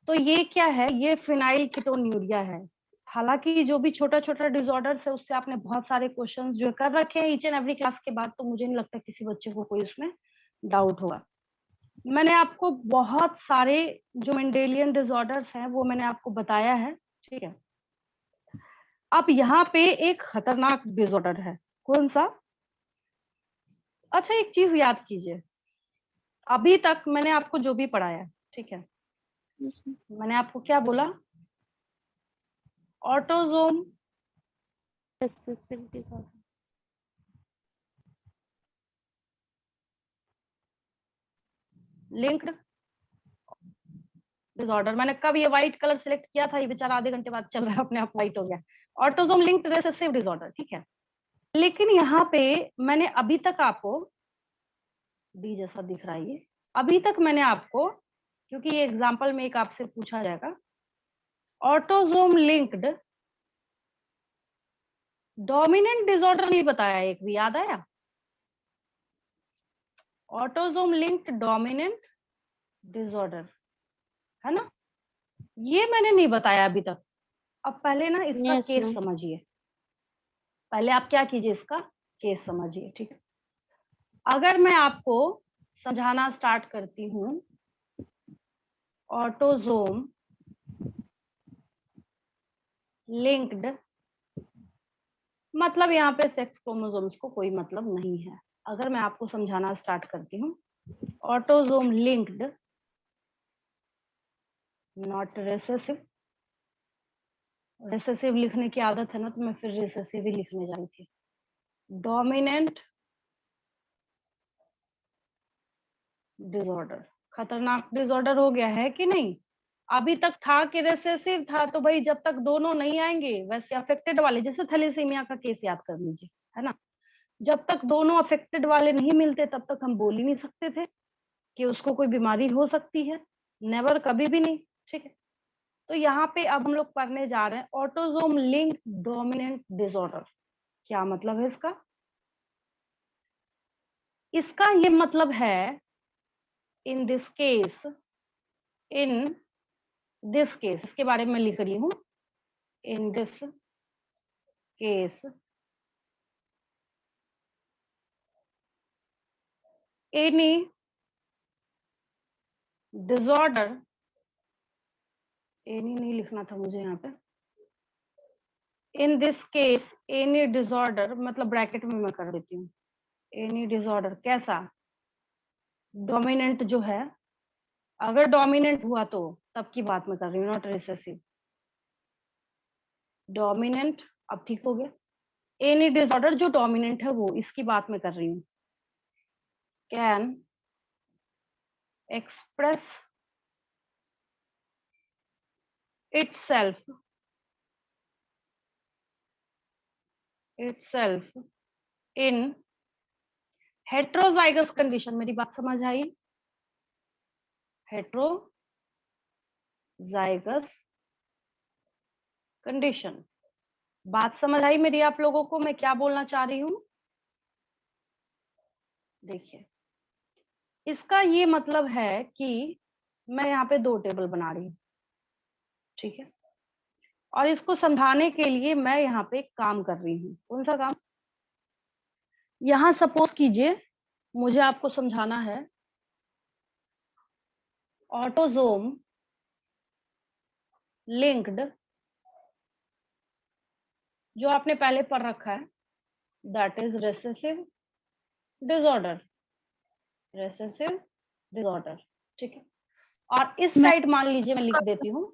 तो ये क्या है, ये फिनाइल कीटोन्यूरिया है। हालांकि जो भी छोटा छोटा डिसऑर्डर्स है उससे आपने बहुत सारे क्वेश्चंस जो कर रखे हैं ईच एंड एवरी क्लास के बाद, तो मुझे नहीं लगता किसी बच्चे को कोई उसमें डाउट होगा। मैंने आपको बहुत सारे जो मेंडेलियन डिसऑर्डर्स हैं वो मैंने आपको बताया है, ठीक है। अब यहाँ पे एक खतरनाक डिसऑर्डर है, कौन सा? अच्छा, एक चीज याद कीजिए, अभी तक मैंने आपको जो भी पढ़ाया, ठीक है, मैंने आपको क्या बोला? Autosome linked disorder. मैंने कब ये व्हाइट कलर सिलेक्ट किया था, ये बेचारा आधे घंटे बाद चल रहा है, अपने आप व्हाइट हो गया। ऑटोसोम लिंक्ड रिसेसिव डिसऑर्डर, ठीक है। लेकिन यहाँ पे मैंने अभी तक आपको डी जैसा दिख रहा है ये, अभी तक मैंने आपको, क्योंकि ये एग्जाम्पल में एक आपसे पूछा जाएगा, ऑटोसोम लिंक्ड डोमिनेंट डिसऑर्डर नहीं बताया, एक भी याद आया? ऑटोसोम लिंक्ड डोमिनेंट डिसऑर्डर, है ना, ये मैंने नहीं बताया अभी तक। अब पहले ना इसका Yes, केस ma'am. समझिए, पहले आप क्या कीजिए, इसका केस समझिए, ठीक है। अगर मैं आपको समझाना स्टार्ट करती हूँ, ऑटोसोम लिंक्ड, मतलब यहाँ पे सेक्स क्रोमोसोम्स को कोई मतलब नहीं है। अगर मैं आपको समझाना स्टार्ट करती हूँ, autosome linked not recessive, recessive लिखने की आदत है ना, तो मैं फिर रिसेसिव ही लिखने जा रही थी। डोमिनेंट डिसऑर्डर, खतरनाक डिसऑर्डर हो गया है कि नहीं? अभी तक था कि रिसेसिव था, तो भाई जब तक दोनों नहीं आएंगे, वैसे अफेक्टेड वाले, जैसे थैलेसीमिया का केस याद कर लीजिए, है ना, जब तक दोनों अफेक्टेड वाले नहीं मिलते तब तक हम बोल ही नहीं सकते थे कि उसको कोई बीमारी हो सकती है, नेवर, कभी भी नहीं, ठीक है। तो यहाँ पे अब हम लोग पढ़ने जा रहे हैं ऑटोसोम लिंक्ड डोमिनेंट डिसऑर्डर। क्या मतलब है इसका? इसका ये मतलब है, in this case, in this case, इसके बारे में लिख रही हूं, in this case any disorder, any नहीं लिखना था मुझे यहाँ पे, in this case any disorder, मतलब ब्रैकेट में मैं कर देती हूँ, एनी डिसऑर्डर कैसा? डोमिनेंट जो है, अगर डोमिनेंट हुआ तो तब की बात मैं कर रही हूँ, नॉट रिसेसिव, डोमिनेंट, अब ठीक हो गया। एनी डिसऑर्डर जो डोमिनेंट है वो, इसकी बात मैं कर रही हूँ, can express itself in heterozygous condition. मेरी बात समझ आई? हेट्रोजाइगस कंडीशन, बात समझ आई मेरी आप लोगों को, मैं क्या बोलना चाह रही हूँ? देखिए, इसका ये मतलब है कि मैं यहाँ पे दो टेबल बना रही हूँ, ठीक है, और इसको समझाने के लिए मैं यहाँ पे एक काम कर रही हूँ। कौन सा काम? यहाँ सपोज कीजिए मुझे आपको समझाना है ऑटोसोम लिंक्ड, जो आपने पहले पढ़ रखा है, that is recessive disorder, recessive disorder, ठीक है। और इस मैं साइड मान लीजिए मैं लिख देती हूँ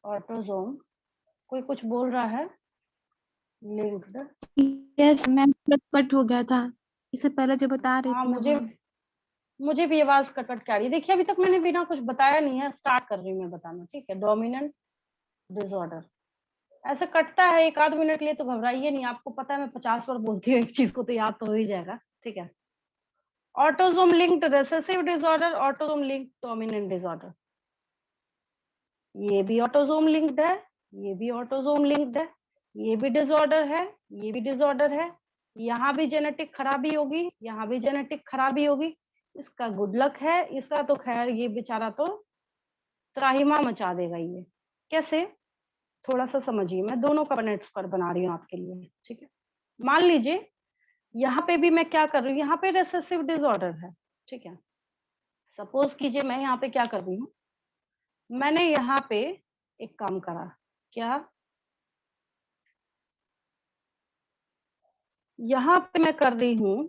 ऑटोसोम, कोई कुछ बोल रहा है, लिंक्ड। यस मैम, कट हो गया था। इससे पहले जो बता रही हाँ, थी मैं वो। मुझे भी आवाज कट कट के आ रही है। देखिए, अभी तक मैंने बिना कुछ बताया नहीं है, स्टार्ट कर रही हूँ मैं बताना, ठीक है। डोमिनेंट डिसऑर्डर, ऐसे कटता है एक आध मिनट लिए तो घबराइए नहीं, आपको पता है मैं 50 बार बोलती हूँ एक चीज को तो याद तो हो ही जाएगा, ठीक है। Autosome linked recessive disorder, autosome linked dominant disorder, ये भी ऑटोसोम लिंक्ड है, ये भी ऑटोसोम लिंक्ड है, ये भी डिसऑर्डर है, ये भी डिसऑर्डर है, यहाँ भी जेनेटिक खराबी होगी, यहाँ भी जेनेटिक खराबी होगी, इसका गुड लक है, इसका तो खैर ये बेचारा तो त्राहिमा मचा देगा ये। कैसे? थोड़ा सा समझिए, मैं दोनों का नेट स्क्वायर बना रही हूँ आपके लिए, ठीक है। मान लीजिए यहाँ पे भी मैं क्या कर रही हूँ, यहाँ पे रिसेसिव डिसऑर्डर है, ठीक है। सपोज कीजिए मैं यहाँ पे क्या कर रही हूँ, मैंने यहाँ पे एक काम करा, क्या, यहाँ पे मैं कर रही हूँ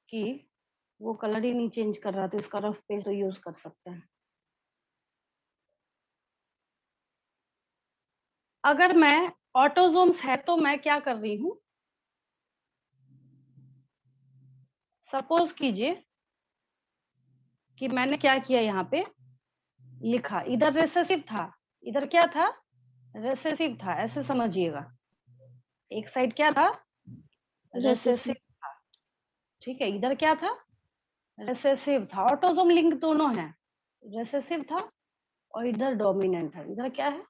कि वो कलर ही नहीं चेंज कर रहा, तो इसका रफ पेज तो यूज कर सकते हैं। अगर मैं ऑटोजोम्स है तो मैं क्या कर रही हूँ, सपोज कीजिए कि मैंने क्या किया, यहाँ पे लिखा, इधर रिसेसिव था, इधर क्या था, रिसेसिव था, ऐसे समझिएगा। एक साइड क्या था, रिसेसिव था, ठीक है। इधर क्या था, रिसेसिव था। ऑटोसोम लिंक दोनों है, रिसेसिव था और इधर डोमिनेंट है। इधर क्या है,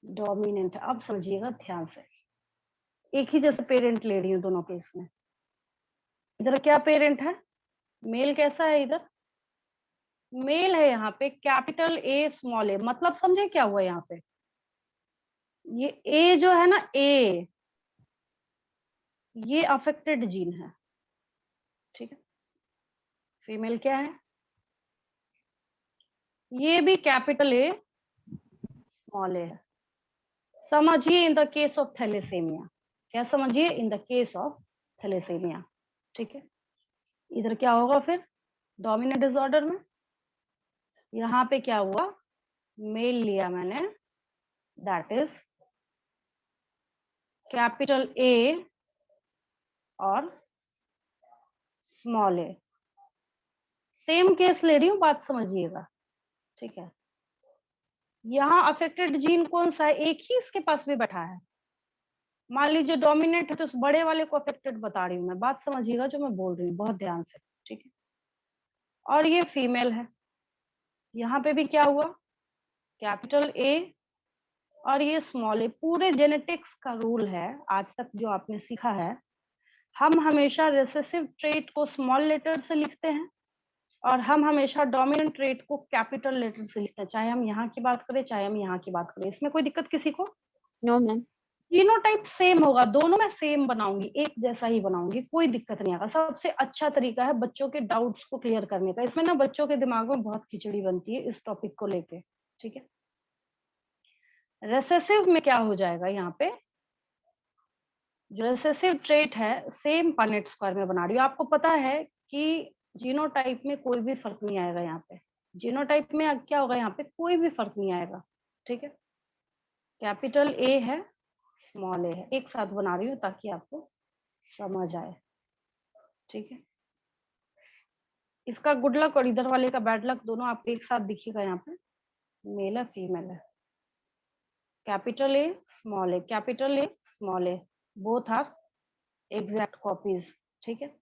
डोमिनेंट है। अब समझिएगा ध्यान से, एक ही जैसे पेरेंट ले रही हूँ दोनों केस में। इधर क्या पेरेंट है, मेल कैसा है, इधर मेल है, यहाँ पे कैपिटल ए स्मॉल ए। मतलब समझे क्या हुआ यहाँ पे, ये ए जो है ना, ए ये अफेक्टेड जीन है, ठीक है। फीमेल क्या है, ये भी कैपिटल ए स्मॉल ए है। समझिए in the case of thalassemia, क्या समझिए, in the case of thalassemia, ठीक है। इधर क्या होगा फिर, डोमिनेंट डिसऑर्डर में यहाँ पे क्या हुआ, मेल लिया मैंने, दैट इज कैपिटल ए और स्मॉल ए। सेम केस ले रही हूँ, बात समझिएगा, ठीक है। यहाँ अफेक्टेड जीन कौन सा है, एक ही इसके पास भी बैठा है। मान लीजिए डोमिनेंट है तो उस बड़े वाले को अफेक्टेड बता रही हूँ मैं, बात समझिएगा जो मैं बोल रही हूँ बहुत ध्यान से, ठीक है। और ये फीमेल है, यहाँ पे भी क्या हुआ, कैपिटल ए और ये स्मॉल ए। पूरे जेनेटिक्स का रूल है, आज तक जो आपने सीखा है, हम हमेशा रिसेसिव ट्रेट को स्मॉल लेटर से लिखते हैं और हम हमेशा डोमिनेंट ट्रेट को कैपिटल लेटर से लिखते हैं, चाहे हम यहाँ की बात करें चाहे हम यहाँ की बात करें। इसमें कोई दिक्कत किसी को? No ma'am. जीनोटाइप सेम होगा, दोनों में सेम बनाऊंगी, एक जैसा ही बनाऊंगी, कोई दिक्कत नहीं आएगा। सबसे अच्छा तरीका है बच्चों के डाउट्स को क्लियर करने का। इसमें ना बच्चों के दिमाग में बहुत खिचड़ी बनती है इस टॉपिक को लेके, ठीक है। रेसेसिव में क्या हो जाएगा, यहाँ पे जो रेसेसिव ट्रेट है सेम पनेट स्क्वायर में बना रही हूँ। आपको पता है कि जीनोटाइप में कोई भी फर्क नहीं आएगा, यहाँ पे जीनोटाइप में क्या होगा, यहाँ पे कोई भी फर्क नहीं आएगा, ठीक है। कैपिटल ए है, स्मॉल ए है, एक साथ बना रही हूँ ताकि आपको समझ आए, ठीक है। इसका गुड लक और इधर वाले का बैड लक दोनों आपको एक साथ दिखेगा, यहाँ पे मेल है फीमेल है। Capital A small a, capital A small a, both are exact copies, ठीक है।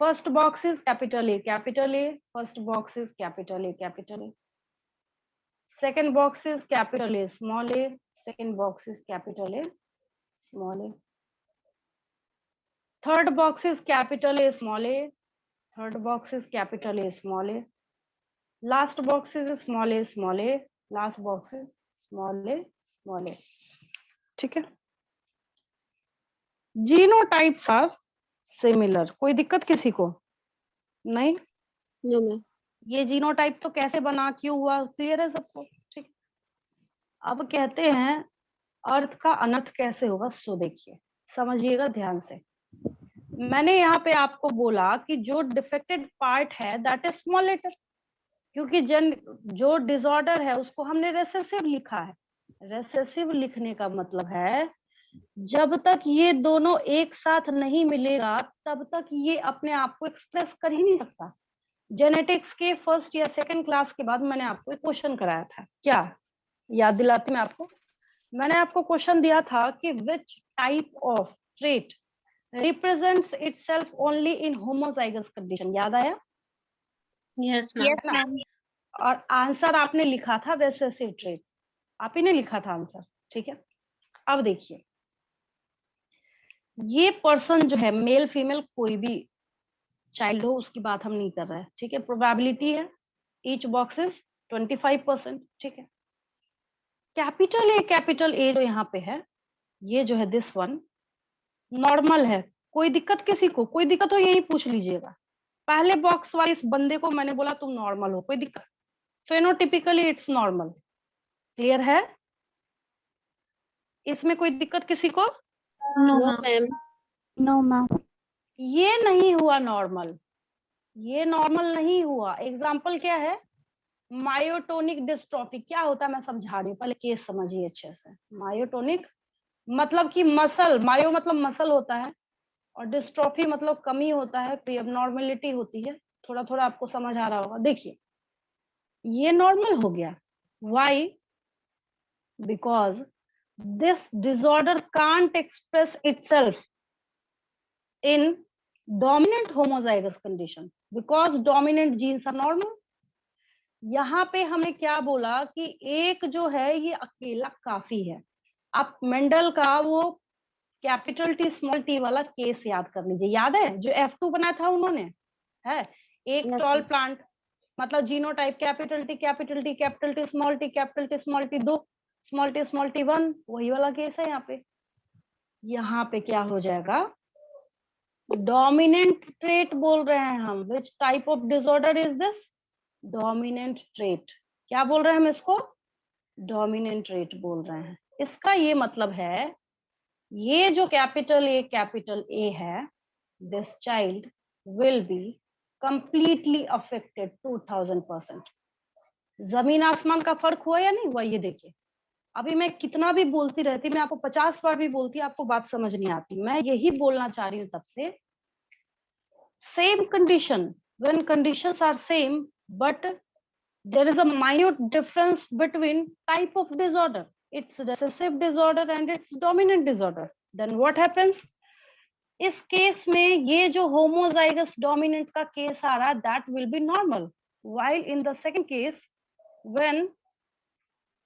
First box is capital A, capital A, first box is capital A, capital A. Second box is capital A small a, second box is capital A small a. Third box is capital A small a, third box is capital A small a, last box is small a small a, last box is small a small a, ठीक है। Genotypes are similar, कोई दिक्कत किसी को नहीं? No ma'am. ये genotype तो कैसे बना, क्यों हुआ, क्लियर है सबको, ठीक। अब कहते हैं अर्थ का अनर्थ कैसे होगा, सो देखिए समझिएगा ध्यान से। मैंने यहाँ पे आपको बोला कि जो डिफेक्टेड पार्ट है दैट इज स्मॉल लेटर, क्योंकि जो डिसऑर्डर है उसको हमने रेसेसिव लिखा है। रेसेसिव लिखने का मतलब है जब तक ये दोनों एक साथ नहीं मिलेगा तब तक ये अपने आप को एक्सप्रेस कर ही नहीं सकता। जेनेटिक्स के फर्स्ट या सेकंड क्लास के बाद मैंने आपको एक क्वेश्चन कराया था, क्या याद दिलाती मैं आपको? मैंने आपको क्वेश्चन दिया था कि which type of trait represents itself only in homozygous condition, याद आया? Yes yes ma'am. मैम। और आंसर आपने लिखा था रेसेसिव ट्रेट, आप ही ने लिखा था आंसर, ठीक है। अब देखिए ये पर्सन जो है मेल फीमेल कोई भी चाइल्ड हो, उसकी बात हम नहीं कर रहे हैं, ठीक है। प्रोबेबिलिटी है ईच बॉक्स इज 25%, ठीक है। कैपिटल ए जो यहाँ पे है, ये जो है दिस वन नॉर्मल है। कोई दिक्कत किसी को? कोई दिक्कत हो यही पूछ लीजिएगा। पहले बॉक्स वाले इस बंदे को मैंने बोला तुम नॉर्मल हो, कोई दिक्कत? फेनोटिपिकली इट्स नॉर्मल, क्लियर है? इसमें कोई दिक्कत किसी को? No no ma'am. Ma'am. No ma'am. ये नहीं हुआ नॉर्मल, ये नॉर्मल नहीं हुआ। एग्जाम्पल क्या है? मायोटोनिक डिस्ट्रॉफी क्या होता है मैं समझा रही हूँ, पहले केस समझिए अच्छे से। मायोटोनिक मतलब कि मसल, मायो मतलब मसल होता है, और डिस्ट्रॉफी मतलब कमी होता है, कोई अबनॉर्मेलिटी होती है। थोड़ा थोड़ा आपको समझ आ रहा होगा। देखिए ये नॉर्मल हो गया, why? Because this disorder can't express itself in dominant homozygous condition because dominant genes are normal। यहाँ पे हमें क्या बोला कि एक जो है ये अकेला काफी है। आप मेंडल का वो कैपिटल टी स्मॉल टी वाला केस याद कर लीजिए, याद है जो F2 बनाया था उन्होंने? है एक Yes, टॉल ma'am. प्लांट, मतलब genotype capital T capital T capital T small T capital T small T 2 small T 1, वही वाला केस है यहाँ पे। यहाँ पे क्या हो जाएगा? डोमिनेंट ट्रेट बोल रहे हैं हम। Which type of disorder is this? Dominant trait. क्या बोल रहे हैं हम इसको? डोमिनेंट ट्रेट बोल रहे हैं। इसका ये मतलब है ये जो कैपिटल ए है, this child will be completely affected 2000%। जमीन आसमान का फर्क हुआ या नहीं हुआ? ये देखिए, अभी मैं कितना भी बोलती रहती, मैं आपको 50 बार भी बोलती, आपको बात समझ नहीं आती। मैं यही बोलना चाह रही हूँ तब से। Same condition, when conditions are same, but there is a minute difference between type of disorder. It's recessive disorder and it's dominant disorder. Then what happens? इस केस में ये जो homozygous dominant का केस आ रहा है, that will be normal. While in the second case, when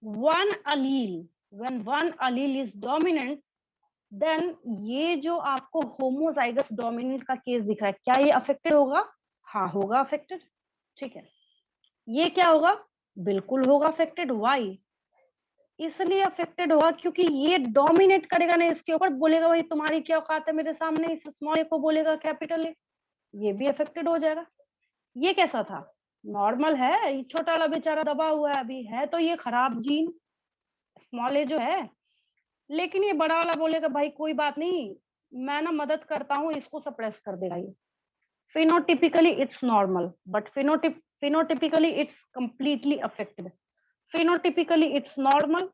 one allele is dominant, then ये जो आपको होमोजाइगस डोमिनेंट का केस दिख रहा है, क्या ये अफेक्टेड होगा? हाँ होगा अफेक्टेड, ठीक है। ये क्या होगा? बिल्कुल होगा अफेक्टेड। व्हाई? इसलिए अफेक्टेड होगा क्योंकि ये डोमिनेट करेगा ना इसके ऊपर, बोलेगा भाई तुम्हारी क्या औकात है मेरे सामने, इस स्मॉल ए को बोलेगा कैपिटल ए, ये भी अफेक्टेड हो जाएगा। ये कैसा था? नॉर्मल है, ये छोटा वाला बेचारा दबा हुआ है अभी, है तो ये खराब जीन स्मॉल ए जो है, लेकिन ये बड़ा वाला बोलेगा भाई कोई बात नहीं, मैं ना मदद करता हूँ, इसको सप्रेस कर देगा ये। Phenotypically it's normal, but phenotypically it's completely affected. Phenotypically it's normal,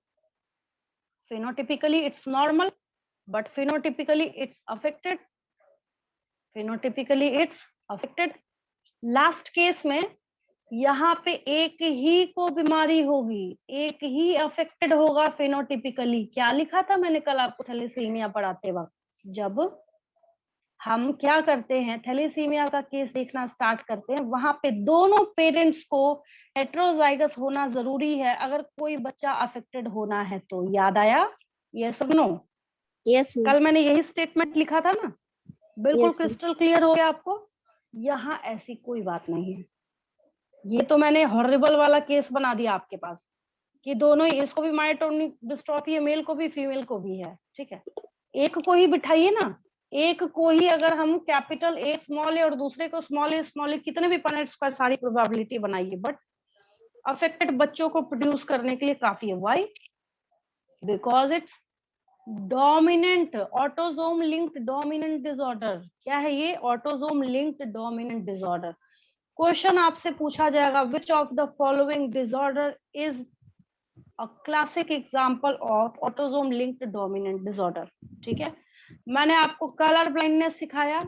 phenotypically it's normal, but phenotypically it's affected, phenotypically it's affected. Last case में यहाँ पे एक ही को बीमारी होगी, एक ही अफेक्टेड होगा फेनोटिपिकली। क्या लिखा था मैंने कल आपको थैलेसीमिया पढ़ाते वक्त? जब हम क्या करते हैं, थैलेसीमिया का केस देखना स्टार्ट करते हैं, वहां पे दोनों पेरेंट्स को हेट्रोजाइगस होना जरूरी है अगर कोई बच्चा अफेक्टेड होना है तो। याद आया? ये सब नो? Yes, ma'am. कल मैंने यही स्टेटमेंट लिखा था ना? बिल्कुल Yes, ma'am. क्रिस्टल क्लियर हो गया आपको? यहाँ ऐसी कोई बात नहीं है। ये तो मैंने हॉरिबल वाला केस बना दिया आपके पास कि दोनों ही, इसको भी मायोटोनिक डिस्ट्रॉफी है, मेल को भी फीमेल को भी है, ठीक है। एक को ही बिठाइए ना, एक को ही अगर हम कैपिटल ए स्मॉल ए और दूसरे को स्मॉल ए, कितने भी प्लैनेट्स का सारी प्रोबेबिलिटी बनाइए, बट अफेक्टेड बच्चों को प्रोड्यूस करने के लिए काफी है। Why? Because it's dominant autosome linked dominant disorder. क्या है ये? Autosome linked dominant disorder. Question आपसे पूछा जाएगा which of the following disorder is a classic example of autosome linked dominant disorder, ठीक है। मैंने आपको कलर ब्लाइंडनेस सिखाया,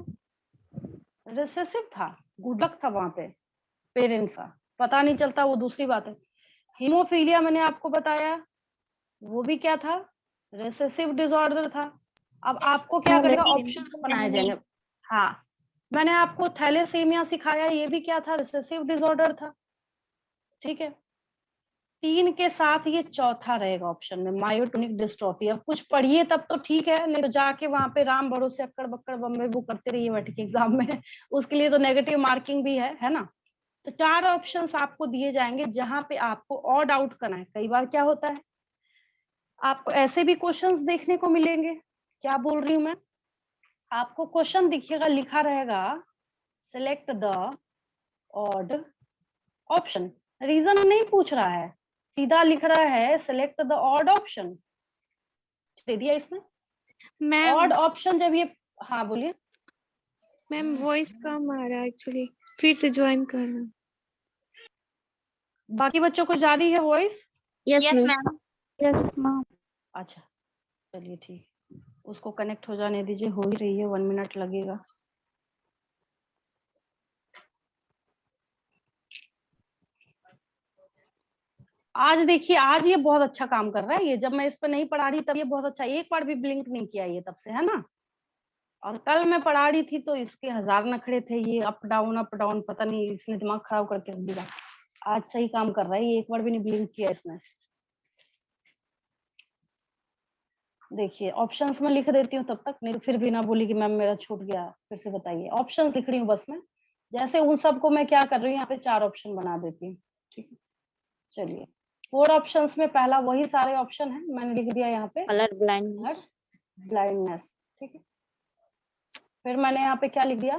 रिसेसिव था, गुड लक था वहां पे पेरेंट्स का, पता नहीं चलता वो दूसरी बात है। हीमोफीलिया मैंने आपको बताया, वो भी क्या था? रिसेसिव डिसऑर्डर था। अब आपको क्या करेगा? ऑप्शंस बनाए जाएंगे। हाँ, मैंने आपको थैलेसीमिया सिखाया, ये भी क्या था? रिसेसिव डिसऑर्डर था, ठीक है। 3 के साथ ये चौथा रहेगा ऑप्शन में, मायोटोनिक डिस्ट्रोफी। अब कुछ पढ़िए तब तो ठीक है, नहीं तो जाके वहां पे राम भरोसे अक्कड़ बक्कड़ बम्बे वो करते रहिए बैठ के एग्जाम में उसके लिए तो नेगेटिव मार्किंग भी है ना। तो 4 ऑप्शंस आपको दिए जाएंगे जहां पे आपको और डाउट करना है। कई बार क्या होता है, आपको ऐसे भी क्वेश्चंस देखने को मिलेंगे, क्या बोल रही हूँ मैं, आपको क्वेश्चन दिखिएगा, लिखा रहेगा select the odd option, reason नहीं पूछ रहा है, सीधा लिख रहा है सिलेक्ट द ऑड ऑप्शन, दे दिया इसमें। मैम ऑड ऑप्शन जब ये, हाँ बोलिए। मैम वॉइस कम आ रहा है एक्चुअली, फिर से ज्वाइन कर रहा हूँ। बाकी बच्चों को जा रही है voice? Yes ma'am. Yes ma'am. अच्छा चलिए ठीक, उसको कनेक्ट हो जाने दीजिए, हो ही रही है, 1 मिनट लगेगा। आज देखिए, आज ये बहुत अच्छा काम कर रहा है, ये जब मैं इस पे नहीं पढ़ा रही तब ये बहुत अच्छा, एक बार भी ब्लिंक नहीं किया ये तब से, है ना। और कल मैं पढ़ा रही थी तो इसके 1000 नखरे थे, ये अप डाउन पता नहीं, इसने दिमाग खराब करके रख दिया। आज सही काम कर रहा है, ये एक बार भी नहीं ब्लिंक किया इसने। देखिए ऑप्शंस में लिख देती हूँ तब तक, नहीं तो फिर भी ना बोली कि मैम मेरा छूट गया, फिर से बताइए। ऑप्शंस लिख रही हूँ बस मैं, जैसे उन सबको मैं क्या कर रही हूँ, यहाँ पे 4 ऑप्शन बना देती हूँ, ठीक है। चलिए 4 ऑप्शंस में पहला वही सारे ऑप्शन है, मैंने लिख दिया यहाँ पे कलर ब्लाइंडनेस। ब्लाइंडनेस, ठीक है। फिर मैंने यहाँ पे क्या लिख दिया,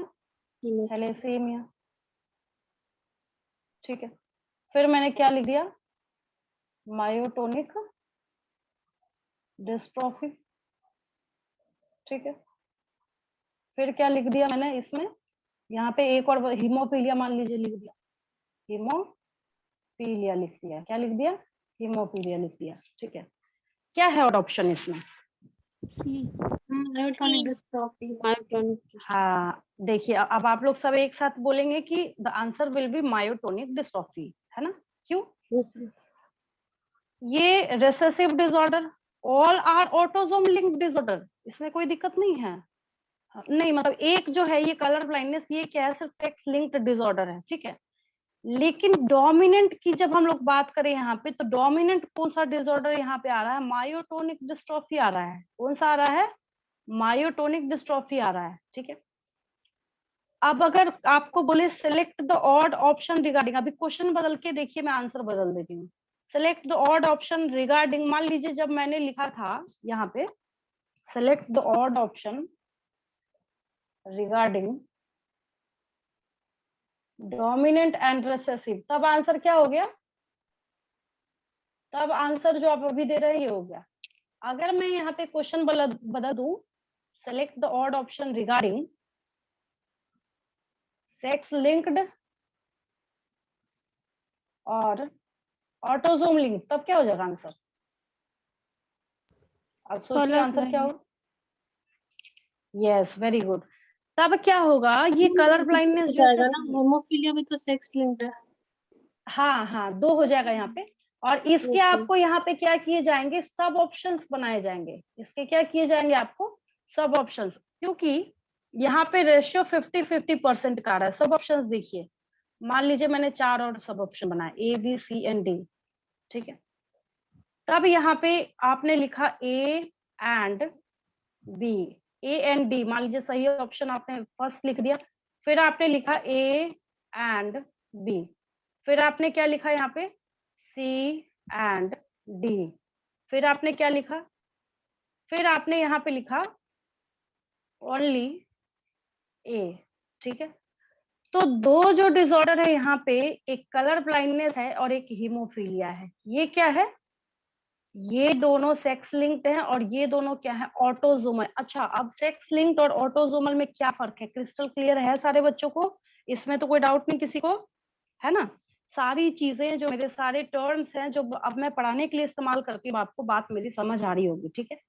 थैलेसीमिया, ठीक है। फिर मैंने क्या लिख दिया, मायोटोनिक डिस्ट्रोफी, ठीक है। फिर क्या लिख दिया मैंने इसमें, यहाँ पे एक और हीमोफीलिया मान लीजिए लिख दिया, हीमोफीलिया लिख दिया, क्या लिख दिया, हीमोफीलिया लिख दिया, ठीक है। क्या है और ऑप्शन इसमें, मायोटोनिक डिस्ट्रॉफी। हाँ देखिए, अब आप लोग सब एक साथ बोलेंगे कि the answer will be myotonic dystrophy, है ना। क्यों, ये recessive disorder, all are autosome linked disorder, इसमें कोई दिक्कत नहीं है। नहीं मतलब एक जो है ये कलर ब्लाइंडनेस, ये क्या है, सिर्फ सेक्स लिंक्ड डिसऑर्डर है, ठीक है। लेकिन डोमिनेंट की जब हम लोग बात करें यहाँ पे, तो डोमिनेंट कौन सा डिसऑर्डर यहाँ पे आ रहा है, मायोटोनिक डिस्ट्रोफी आ रहा है। कौन सा आ रहा है, मायोटोनिक डिस्ट्रोफी आ रहा है, ठीक है। अब अगर आपको बोले select the odd option regarding, अभी क्वेश्चन बदल के देखिए, मैं आंसर बदल देती हूँ। Select the odd option regarding, मान लीजिए जब मैंने लिखा था यहाँ पे select the odd option regarding dominant and recessive, तब आंसर क्या हो गया, तब आंसर जो आप अभी दे रहे हैं ये हो गया। अगर मैं यहाँ पे क्वेश्चन बदल दूं, select the odd option regarding sex linked और ऑटोसोम लिंक, तब क्या हो जाएगा आंसर, अब सोचिए आंसर क्या हो। Yes very good. तब क्या होगा, ये कलर ब्लाइंडनेस जो जाएगा ना, हेमोफीलिया भी तो सेक्स लिंक्ड है। हाँ हाँ 2 हो जाएगा यहाँ पे। और इसके आपको यहाँ पे क्या किए जाएंगे, सब ऑप्शंस बनाए जाएंगे, इसके क्या किए जाएंगे आपको, सब ऑप्शंस, क्योंकि यहाँ पे रेशियो 50-50% का आ रहा है। सब ऑप्शंस देखिए, मान लीजिए मैंने 4 और सब ऑप्शन बनाए, A B C and D, ठीक है। तब यहाँ पे आपने लिखा A and B, A and D, मान लीजिए सही ऑप्शन आपने फर्स्ट लिख दिया। फिर आपने लिखा ए एंड बी, फिर आपने क्या लिखा यहाँ पे, सी एंड डी, फिर आपने क्या लिखा, फिर आपने यहाँ पे लिखा ओनली ए, ठीक है। तो 2 जो डिसऑर्डर है यहाँ पे, एक कलर ब्लाइंडनेस है और एक हीमोफीलिया है। ये क्या है, ये दोनों सेक्स लिंक्ड हैं और ये दोनों क्या है, ऑटोसोमल। अच्छा अब सेक्स लिंक्ड और ऑटोसोमल में क्या फर्क है, क्रिस्टल क्लियर है सारे बच्चों को, इसमें तो कोई डाउट नहीं किसी को, है ना। सारी चीजें जो मेरे सारे टर्म्स हैं जो अब मैं पढ़ाने के लिए इस्तेमाल करती हूँ, आपको बात मेरी समझ आ रही होगी, ठीक है।